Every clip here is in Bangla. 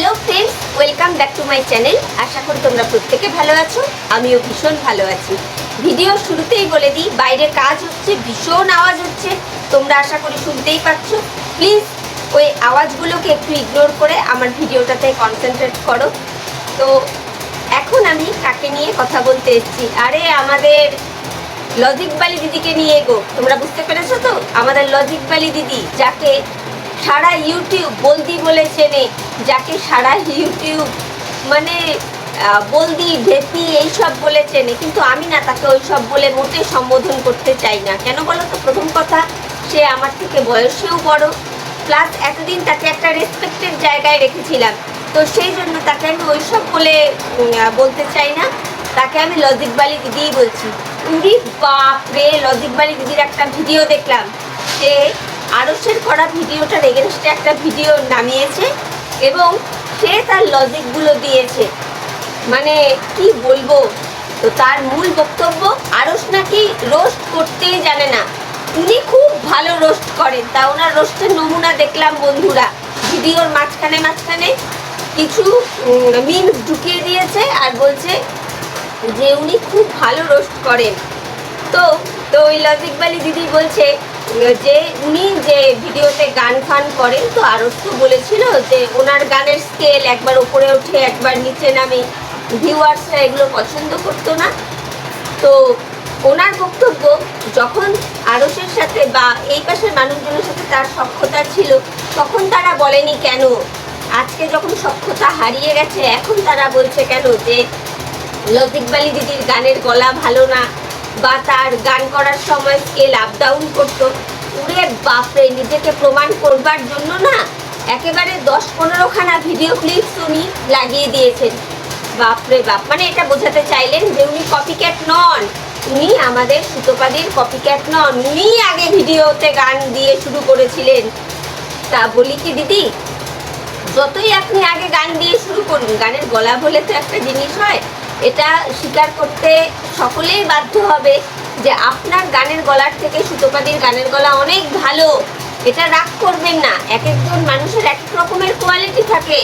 Hello friends, welcome back to my channel. আশা করি তোমরা প্রত্যেকে ভালো আছো, আমিও ভীষণ ভালো আছি। ভিডিও শুরুতেই বলে দিই, বাইরে কাজ হচ্ছে, ভীষণ আওয়াজ হচ্ছে, তোমরা আশা করি শুনতেই পাচ্ছ। প্লিজ ওই আওয়াজগুলোকে একটু ইগনোর করে আমার ভিডিওটাতে কনসেন্ট্রেট করো। তো এখন আমি কাকে নিয়ে কথা বলতে এসেছি? আরে আমাদের লজিক বালি দিদিকে নিয়ে গো। তোমরা বুঝতে পেরেছো তো? আমাদের লজিক বালি দিদি, যাকে সারা ইউটিউব বলদি বলে চেনে, যাকে সারা ইউটিউব মানে বলদি ঢেপি এইসব বলে চেনে, কিন্তু আমি না তাকে ওইসব বলে মোটে সম্বোধন করতে চাই না। কেন বলো তো? প্রথম কথা, সে আমার থেকে বয়সেও বড়, প্লাস এতদিন তাকে একটা রেসপেক্টের জায়গায় রেখেছিলাম, তো সেই জন্য তাকে আমি ওইসব বলে বলতে চাই না। তাকে আমি লজিক বালি দিদিই বলছি। উরি বাপরে, লজিক বালি দিদির একটা ভিডিও দেখলাম, সে আরসের করা ভিডিওটার এগেনস্টে একটা ভিডিও নামিয়েছে এবং সে তার লজিকগুলো দিয়েছে। মানে কি বলবো, তো তার মূল বক্তব্য, আরস নাকি রোস্ট করতেই জানে না। উনি খুব ভালো রোস্ট করেন, তা ওনার রোস্টের নমুনা দেখলাম বন্ধুরা। ভিডিওর মাঝখানে মাঝখানে কিছু মিমস ঢুকিয়ে দিয়েছে আর বলছে যে উনি খুব ভালো রোস্ট করেন। তো ওই লজিক বালি দিদি বলছে যে উনি যে ভিডিওতে গান ফান করেন, তো আরও তো বলেছিল যে ওনার গানের স্কেল একবার উপরে ওঠে একবার নিচে নামে, ভিউয়ার্সরা এগুলো পছন্দ করতো না। তো ওনার বক্তব্য, যখন আরসের সাথে বা এই পাশের মানুষজনের সাথে তার সখ্যতা ছিল, তখন তারা বলেনি কেন? আজকে যখন সখ্যতা হারিয়ে গেছে, এখন তারা বলছে কেন যে লজিক বালি দিদির গানের গলা ভালো না, বা তার গান করার সময় স্কেল আপ ডাউন করতো। উড়ে বাপরে, নিজেকে প্রমাণ করবার জন্য না একেবারে 10-15খানা ভিডিও ক্লিপস উনি লাগিয়ে দিয়েছেন। বাপরে বাপ, মানে এটা বোঝাতে চাইলেন যে উনি কপিক্যাট নন, উনি আমাদের সুতোপাদির কপিক্যাট নন, উনি আগে ভিডিওতে গান দিয়ে শুরু করেছিলেন। তা বলি কি দিদি, যতই আপনি আগে গান দিয়ে শুরু করুন, গানের গলা বলে তো একটা জিনিস হয়, এটা স্বীকার করতে সকলেই বাধ্য হবে যে আপনার গানের গলার থেকে সুতোপাদির গানের গলা অনেক ভালো। এটা রাগ করবেন না, এক একজন মানুষের এক এক রকমের কোয়ালিটি থাকে।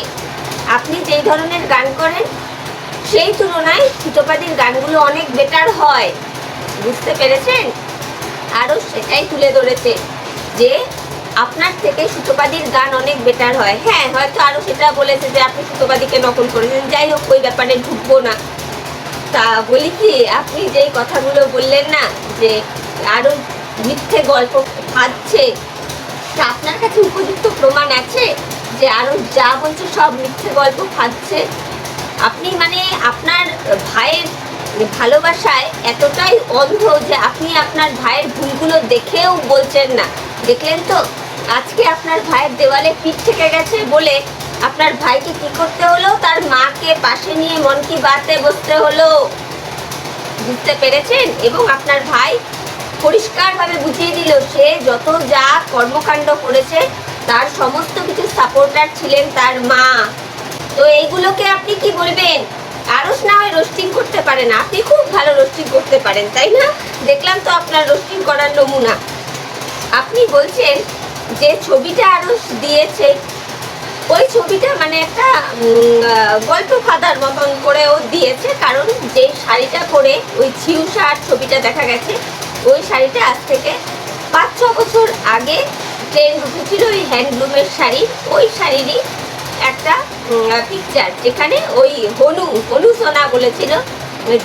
আপনি যেই ধরনের গান করেন সেই তুলনায় সুতোপাদির গানগুলো অনেক বেটার হয়, বুঝতে পেরেছেন? আরও সেটাই তুলে ধরেছে যে আপনার থেকে সুতোপাদির গান অনেক বেটার হয়। হ্যাঁ, হয়তো আরও সেটা বলেছে যে আপনি সুতোপাদিকে নকল করেছেন, যাই হোক ওই ব্যাপারে ঢুকবো না। তা বলি কি, আপনি যেই কথাগুলো বললেন না যে আরও মিথ্যে গল্প ফাঁদছে, তা আপনার কাছে উপযুক্ত প্রমাণ আছে যে আরও যা বলছে সব মিথ্যে গল্প ফাঁদছে? আপনি মানে আপনার ভাইয়ের ভালোবাসায় এতটাই অন্ধ যে আপনি আপনার ভাইয়ের ভুলগুলো দেখেও বলছেন না। দেখলেন তো, আজকে আপনার ভাইয়ের দেওয়ালে পিঠ থেকে গেছে বলে আপনার ভাইকে কি করতে হলো? তার মাকে পাশে নিয়ে মন কি বাতে বসতে হলো, বুঝতে পেরেছেন? এবং আপনার ভাই পরিষ্কারভাবে বুঝিয়ে দিল সে যত যা কর্মকাণ্ড করেছে তার সমস্ত কিছু সাপোর্টার ছিলেন তার মা। তো এইগুলোকে আপনি কি বলবেন? আরস না হয় রোস্টিং করতে পারেন, আপনি খুব ভালো রোস্টিং করতে পারেন, তাই না? দেখলাম তো আপনার রোস্টিং করার নমুনা। আপনি বলছেন যে ছবিটা আরস দিয়েছে, ওই ছবিটা মানে একটা গল্প ফাদার মতন করেও দিয়েছে, কারণ যে শাড়িটা পরে ওই ছিউসার ছবিটা দেখা গেছে, ওই শাড়িটা আজ থেকে 5-6 বছর আগে ট্রেন্ড উঠেছিল ওই হ্যান্ডলুমের শাড়ি, ওই শাড়িরই একটা পিকচার, যেখানে ওই হনু সোনা বলেছিল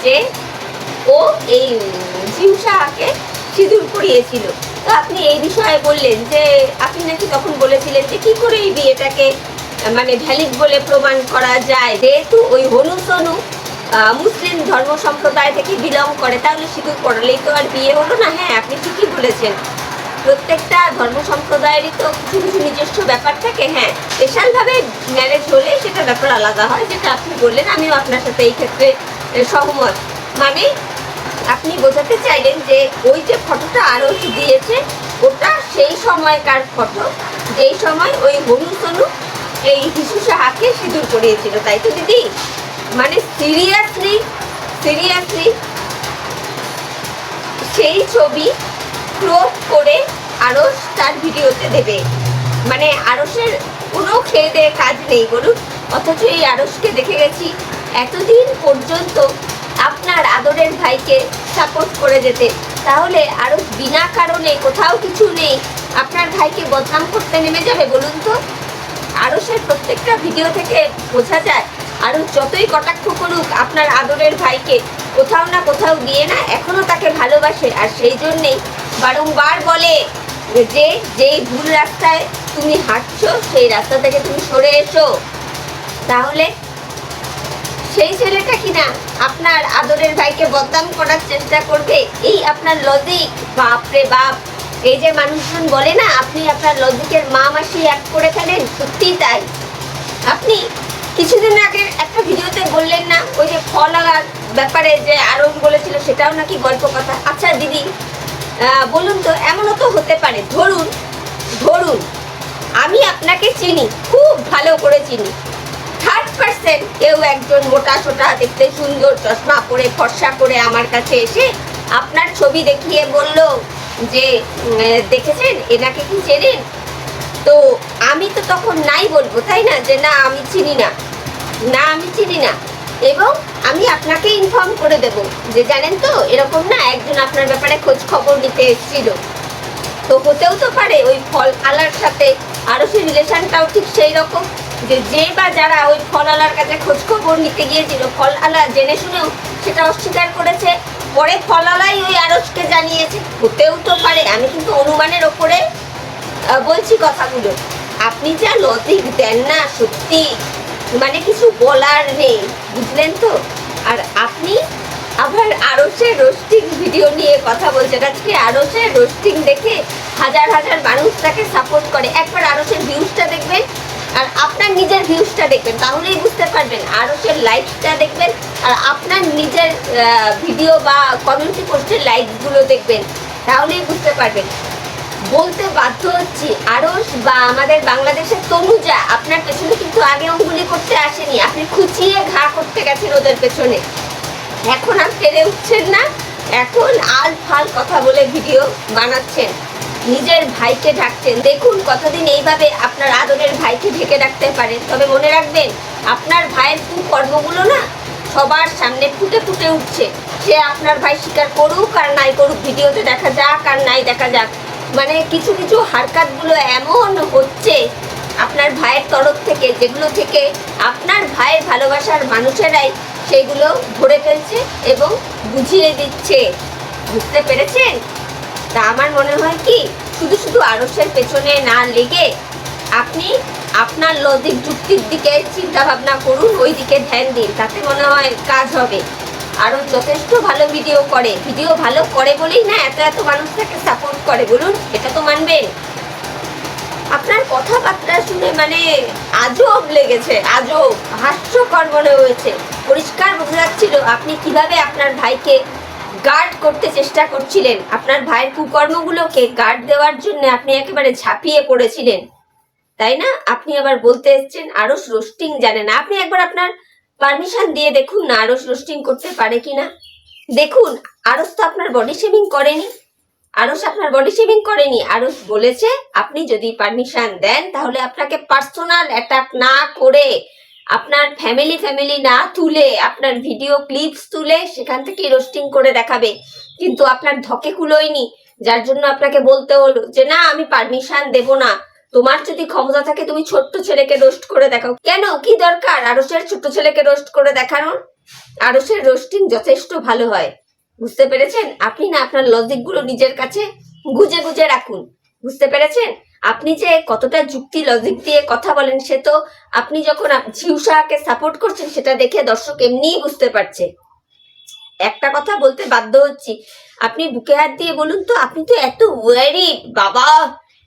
যে ও এই ছিউসাকে সিঁদুর পরিয়েছিল। তো আপনি এই বিষয়ে বললেন যে আপনি নাকি তখন বলেছিলেন যে কি করে এই বিয়েটাকে মানে ভ্যালিড বলে প্রমাণ করা যায়, যেহেতু ওই হনু সোনু মুসলিম ধর্ম সম্প্রদায় থেকে বিলং করে, তাহলে সিঁদুর পড়ালেই তো আর বিয়ে হলো না। হ্যাঁ, আপনি ঠিকই বলেছেন, প্রত্যেকটা ধর্ম সম্প্রদায়েরই তো কিছু কিছু নিজস্ব ব্যাপার থাকে। হ্যাঁ, স্পেশালভাবে ম্যারেজ হলে সেটা ব্যাপার আলাদা হয়, যেটা আপনি বললেন, আমিও আপনার সাথে এই ক্ষেত্রে সহমত। মানে আপনি বোঝাতে চাইলেন যে ওই যে ফটোটা আরও দিয়েছে ওটা সেই সময়কার ফটো, যেই সময় ওই হনু সোনু এই হিসু সাহাকে সিঁদুর করিয়েছিল, তাই তো দিদি? মানে সিরিয়াসলি সেই ছবি ক্রপ করে আরস তার ভিডিওতে দেবে? মানে আরসের কোনো খেয়ে দেয়ে কাজ নেই বলুন? অথচ এই আড়সকে দেখে গেছি এতদিন পর্যন্ত আপনার আদরের ভাইকে সাপোর্ট করে যেতে। তাহলে আড়স বিনা কারণে কোথাও কিছু নেই আপনার ভাইকে বদনাম করতে নেমে যাবে বলুন তো? আড়সের প্রত্যেকটা ভিডিও থেকে বোঝা যায় আড়স যতই কটাক্ষ করুক আপনার আদরের ভাইকে কোথাও না কোথাও গিয়ে না এখনো তাকে ভালোবাসে। আর সেই জন্যেই বারংবার বলে যে যেই ভুল রাস্তায় তুমি হাঁটছো সেই রাস্তা থেকে তুমি সরে এসো। তাহলে সেই ছেলেটা কিনা আপনার আদরের ভাইকে বদনাম করার চেষ্টা করবে, এই আপনার লজিক? বাপরে বাপ! এই যে মানুষজন বলে না আপনি আপনার লজিকের মা মাসি এক করে ফেলেন, সত্যিই তাই। আপনি কিছুদিন আগে একটা ভিডিওতে বললেন না ওই যে ফল আলার ব্যাপারে যে আরোন বলেছিল সেটাও নাকি গল্প কথা। আচ্ছা দিদি বলুন তো, এমনও তো হতে পারে, ধরুন ধরুন আমি আপনাকে চিনি, খুব ভালো করে চিনি, 3rd person কেউ একজন মোটা সোটা দেখতে সুন্দর চশমা পরে ফর্সা করে আমার কাছে এসে আপনার ছবি দেখিয়ে বলল যে দেখেছেন এনাকে কি চেনেন? তো আমি তো তখন নাই বলবো, তাই না, যে না আমি চিনি না, না আমি চিনি না। এবং আমি আপনাকে ইনফর্ম করে দেব যে জানেন তো এরকম না একজন আপনার ব্যাপারে খোঁজ খবর নিতে এসেছিল। তো হতেও তো পারে ওই ফল আলার সাথে আরও সেই রিলেশনটাও ঠিক সেই রকম, যে বা যারা ওই ফল আলার কাছে খোঁজ খবর নিতে গিয়েছিল ফল আলা জেনে শুনেও সেটা অস্বীকার করেছে, পরে ফল আলাই ওই আরসকে জানিয়েছে। হতেও তো পারে, আমি কিন্তু অনুমানের ওপরে বলছি কথাগুলো। আপনি যা লজিক দেন না সত্যি মানে কিছু বলার নেই, বুঝলেন তো? আর আপনি আবার আরসের রোস্টিং ভিডিও নিয়ে কথা বলছেন। আজকে আরসের রোস্টিং দেখে হাজার হাজার মানুষ তাকে সাপোর্ট করে। একবার আরসের ভিউজটা দেখবেন আর আপনার নিজের ভিউজটা দেখবেন, তাহলেই বুঝতে পারবেন। আরসের লাইকটা দেখবেন আর আপনার নিজের ভিডিও বা কমিউনিটি পোস্টের লাইকগুলো দেখবেন, তাহলেই বুঝতে পারবেন। বলতে বাধ্য হচ্ছি আরস বা আমাদের বাংলাদেশের তনুজা আপনার পেছনে কিন্তু আগে অঙ্গুলি করতে আসেনি, আপনি খুঁচিয়ে ঘা করতে গেছেন ওদের পেছনে। এখন আর পেরে উঠছেন না, এখন আল ফাল কথা বলে ভিডিও বানাচ্ছেন, নিজের ভাইকে ঢাকছেন। দেখুন কতদিন এইভাবে আপনার আদরের ভাইকে ঢেকে রাখতে পারেন। তবে মনে রাখবেন আপনার ভাইয়ের কুকর্মগুলো না সবার সামনে ফুটে ফুটে উঠছে। সে আপনার ভাই স্বীকার করুক আর নাই করুক, ভিডিওতে দেখা যাক আর নাই দেখা যাক, মানে কিছু কিছু হারকাতগুলো এমন হচ্ছে আপনার ভাইয়ের তরফ থেকে যেগুলো থেকে আপনার ভাইয়ের ভালোবাসার মানুষেরাই সেগুলো ধরে ফেলছে এবং বুঝিয়ে দিচ্ছে। বুঝতে পেরেছেন? তা আমার মনে হয় কি শুধু শুধু আরসের পেছনে না লেগে আপনি আপনার লজিক যুক্তির দিকে চিন্তা ভাবনা করুন, ওই দিকে ধ্যান দিন, তাতে মনে হয় কাজ হবে। আরও যথেষ্ট ভালো ভিডিও করে, ভিডিও ভালো করে বলেই না এত এত মানুষ তাকে সাপোর্ট করে, বলুন এটা তো মানবেন। আপনার কথাবার্তা শুনে মানে আজব লেগেছে, আজব হাস্যকর মনে হয়েছে। পরিষ্কার বোঝা যাচ্ছিল আপনি কিভাবে আপনার ভাইকে গার্ড করতে চেষ্টা করছিলেন, আপনার ভাইয়ের কুকর্মগুলোকে গার্ড দেওয়ার জন্য আপনি একেবারে ঝাঁপিয়ে পড়েছিলেন, তাই না? আপনি আবার বলতে এসছেন আরস রোস্টিং জানে না। আপনি একবার আপনার পারমিশন দিয়ে দেখুন না আরস রোস্টিং করতে পারে কিনা। দেখুন আরস তো আপনার বডি শেমিং করেনি, আরস আপনার বডি শেমিং করেনি। আরস বলেছে আপনি যদি পারমিশন দেন তাহলে আপনাকে পার্সোনাল অ্যাটাক না করে, আপনার ফ্যামিলি না তুলে, আপনার ভিডিও ক্লিপস তুলে সেখান থেকে রোস্টিং করে দেখাবে। কিন্তু আপনার ধকে কুলোয়নি, যার জন্য আপনাকে বলতে হলো যে না আমি পারমিশন দেব না। তোমার যদি ক্ষমতা থাকে তুমি ছোট্ট ছেলেকে রোস্ট করে দেখাও। কেন, কি দরকার আরসের ছোট্ট ছেলেকে রোস্ট করে দেখানোর? আরসের রোস্টিং যথেষ্ট ভালো হয়, বুঝতে পেরেছেন? আপনি না আপনার লজিক গুলো নিজের কাছে গুজে গুজে রাখুন, বুঝতে পেরেছেন? আপনি যে কতটা যুক্তি লজিক দিয়ে কথা বলেন সে তো আপনি যখন ঝিউসাকে সাপোর্ট করছেন সেটা দেখে দর্শক এমনিই বুঝতে পারছে। একটা কথা বলতে বাধ্য হচ্ছি, আপনি বুকে হাত দিয়ে বলুন তো, আপনি তো এত ওয়ারিড বাবা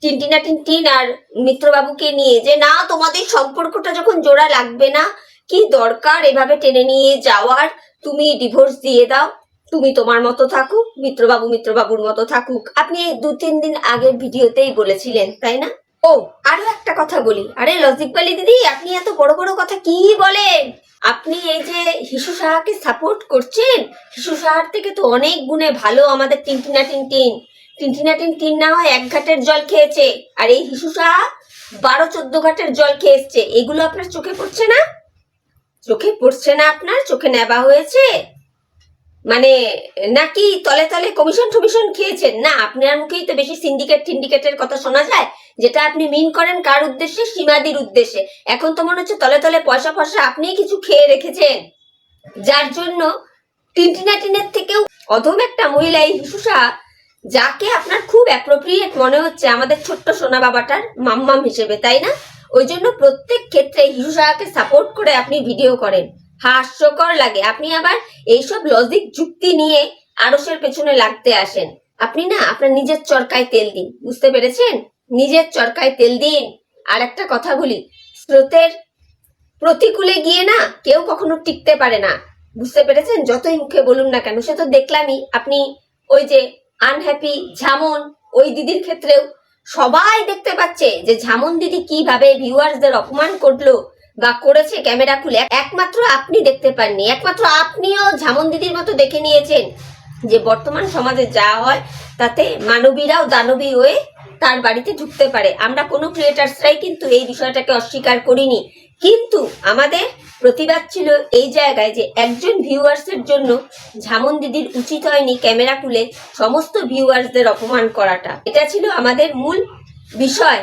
টিনটিনা টিনটিন আর মিত্রবাবুকে নিয়ে, যে না তোমাদের সম্পর্কটা যখন জোড়া লাগবে না, কি দরকার এভাবে টেনে নিয়ে যাওয়ার, তুমি ডিভোর্স দিয়ে দাও, তুমি তোমার মতো থাকুক, মিত্রবাবুর মতো থাকুক। আপনি 2-3 দিন আগের ভিডিওতেই বলেছিলেন, তাই না? ও আরো একটা কথা বলি, আরে লজিক বালি দিদি আপনি এত বড় বড় কথা কি বলেন? আপনি এই যে হিসু সাহাকে সাপোর্ট করছেন, হিসু সাহার থেকে তো অনেক গুণে ভালো আমাদের টিনটিনা টিনটিন না হয় এক ঘাটের জল খেয়েছে, আর এই হিসু সাহা 12-14 ঘাটের জল খেয়ে এসছে, এগুলো আপনার চোখে পড়ছে না? চোখে পড়ছে না? আপনার চোখে নেবা হয়েছে? মানে নাকি তলে তলে কমিশন টমিশন খেয়েছেন? না, আপনার মুখেই তো বেশি সিন্ডিকেটের কথা শোনা যায়, যেটা আপনি মিন করেন কার উদ্দেশ্যে? সীমাদির উদ্দেশ্যে। এখন তো মনে হচ্ছে তলে তলে পয়সা ফয়সা আপনিই কিছু খেয়ে রেখেছেন, যার জন্য টিনটিনাটিনের থেকেও অধম একটা মহিলা এই হিসুসা, যাকে আপনার খুব অ্যাপ্রোপ্রিয়েট মনে হচ্ছে আমাদের ছোট্ট সোনা বাবাটার মাম্মাম হিসেবে, তাই না? ওই জন্য প্রত্যেক ক্ষেত্রে হিসুসাকে সাপোর্ট করে আপনি ভিডিও করেন, হাস্যকর লাগে। আপনি আবার এইসব লজিক যুক্তি নিয়ে আড়সের পেছনে লাগতে আসেন। আপনি না আপনার নিজের চরকায় তেল দিন, বুঝতে পেরেছেন? নিজের চরকায় তেল দিন। আর একটা কথা বলি, স্রোতের প্রতিকূলে গিয়ে না কেউ কখনো টিকতে পারে না, বুঝতে পেরেছেন? যতই মুখে বলুন না কেন, সে তো দেখলামই আপনি ওই যে আনহ্যাপি ঝামন, ওই দিদির ক্ষেত্রেও সবাই দেখতে পাচ্ছে যে ঝামন দিদি কিভাবে ভিউয়ার্সদের অপমান করলো বা করেছে ক্যামেরা খুলে। একমাত্র আপনি দেখতে পাননি, একমাত্র আপনিও ঝামন দিদির মতো দেখে নিয়েছেন যে বর্তমান সমাজে যা হয় তাতে মানবীরাও দানবী হয়ে তার বাড়িতে ঢুকতে পারে। আমরা কোনো ক্রিয়েটার্সরাই কিন্তু এই বিষয়টাকে অস্বীকার করিনি, কিন্তু আমাদের প্রতিবাদ ছিল এই জায়গায় যে একজন ভিউয়ার্সের জন্য ঝামন দিদির উচিত হয়নি ক্যামেরা খুলে সমস্ত ভিউয়ার্সদের অপমান করাটা। এটা ছিল আমাদের মূল বিষয়,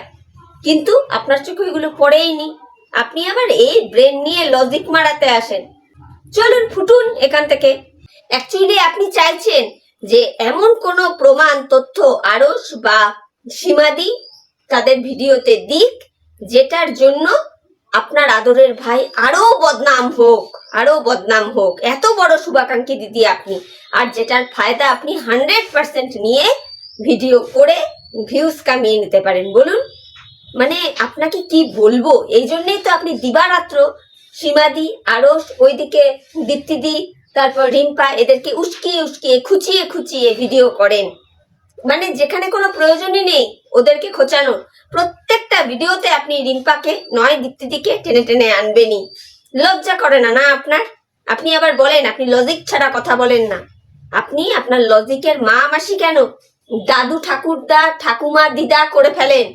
কিন্তু আপনার চোখে এগুলো পড়েইনি। আপনি আবার এই ব্রেন নিয়ে লজিক মারাতে আসেন। চলুন ফুটুন এখান থেকে। অ্যাকচুয়ালি আপনি চাইছেন যে এমন কোনো প্রমাণ তথ্য আরশ বা সীমাদি তাদের ভিডিওতে দিক, যেটার জন্য আপনার আদরের ভাই আরো বদনাম হোক, আরো বদনাম হোক। এত বড় শুভাকাঙ্ক্ষী দিদি আপনি, আর যেটার ফায়দা আপনি 100% নিয়ে ভিডিও করে ভিউজ কামিয়ে নিতে পারেন। বলুন, মানে আপনাকে কি বলবো? এই জন্যই তো আপনি দিবারাত্র সীমাদি, আরশ, ওইদিকে দীপ্তিদি, তারপর রিম্পা, এদেরকে উস্কিয়ে খুচিয়ে ভিডিও করেন। মানে যেখানে কোনো প্রয়োজনই নেই ওদেরকে খোঁচানোর, প্রত্যেকটা ভিডিওতে আপনি রিম্পাকে নয় দীপ্তিদিকে টেনে টেনে আনবেনই। লজ্জা করে না না আপনার? আপনি আবার বলেন আপনি লজিক ছাড়া কথা বলেন না। আপনি আপনার লজিকের মা মাসি কেন দাদু ঠাকুরদা ঠাকুমা দিদা করে ফেলেন,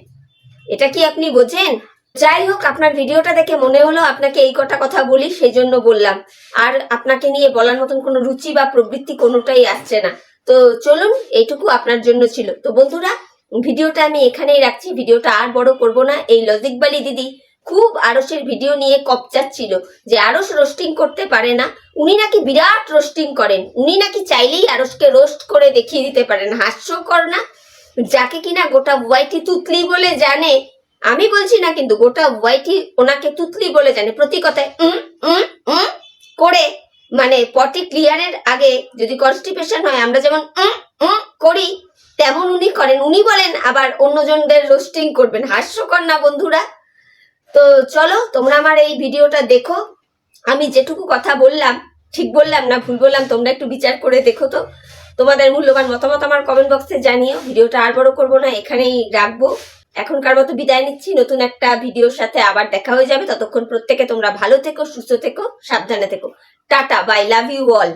এটা কি আপনি বোঝেন? যাই হোক, আপনার ভিডিওটা দেখে মনে হলো আপনাকে এই কটা কথা বলি, সেই জন্য বললাম। আর আপনাকে নিয়ে বলার মতন কোনো রুচি বা প্রবৃত্তি কোনোটাই আসছে না। তো চলুন, এইটুকু আপনার জন্য ছিল। তো বন্ধুরা, ভিডিওটা আমি এখানেই রাখছি, ভিডিওটা আর বড় করব না। এই লজিক বালি দিদি খুব আরশের ভিডিও নিয়ে কপচাচ্ছিল যে আরশ রোস্টিং করতে পারে না, উনি নাকি বিরাট রোস্টিং করেন, উনি নাকি চাইলেই আরশকে রোস্ট করে দেখিয়ে দিতে পারেন। হাস্যকর না? যাকে কিনা গোটা ওয়াইটি তুতলি বলে জানে, আমি বলছি না কিন্তু গোটা ওয়াইটি ওনাকে তুতলি বলে জানে, প্রতি কথায় করে, মানে পটি ক্লিয়ারের আগে যদি কনস্টিপেশন হয় আমরা যেমন করি তেমন উনি করেন। উনি বলেন আবার অন্যজনদের রোস্টিং করবেন। হাস্যকর না বন্ধুরা? তো চলো, তোমরা আমার এই ভিডিওটা দেখো, আমি যেটুকু কথা বললাম ঠিক বললাম না ভুল বললাম তোমরা একটু বিচার করে দেখো। তো তোমাদের মূল্যবান মতামত আমার কমেন্ট বক্সে জানিও। ভিডিওটা আর বড় করবো না, এখানেই রাখবো। এখনকার মতো বিদায় নিচ্ছি, নতুন একটা ভিডিওর সাথে আবার দেখা হয়ে যাবে। ততক্ষণ প্রত্যেকে তোমরা ভালো থেকো, সুস্থ থেকো, সাবধানে থেকো। Tata, bye, love you all.